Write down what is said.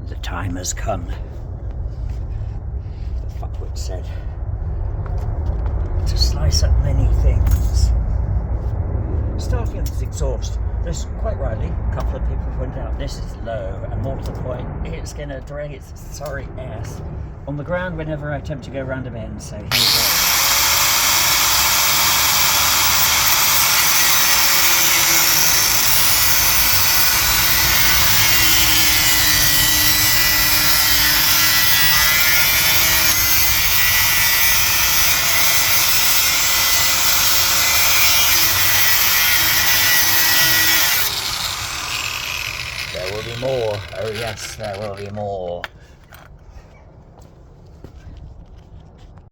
The time has come, the fuckwit said, to slice up many things. Starting with this exhaust, there's quite rightly, a couple of people pointed out, this is low, and more to the point, it's going to drag its sorry ass on the ground whenever I attempt to go around a bend, so here we go. There will be more. Oh yes, there will be more.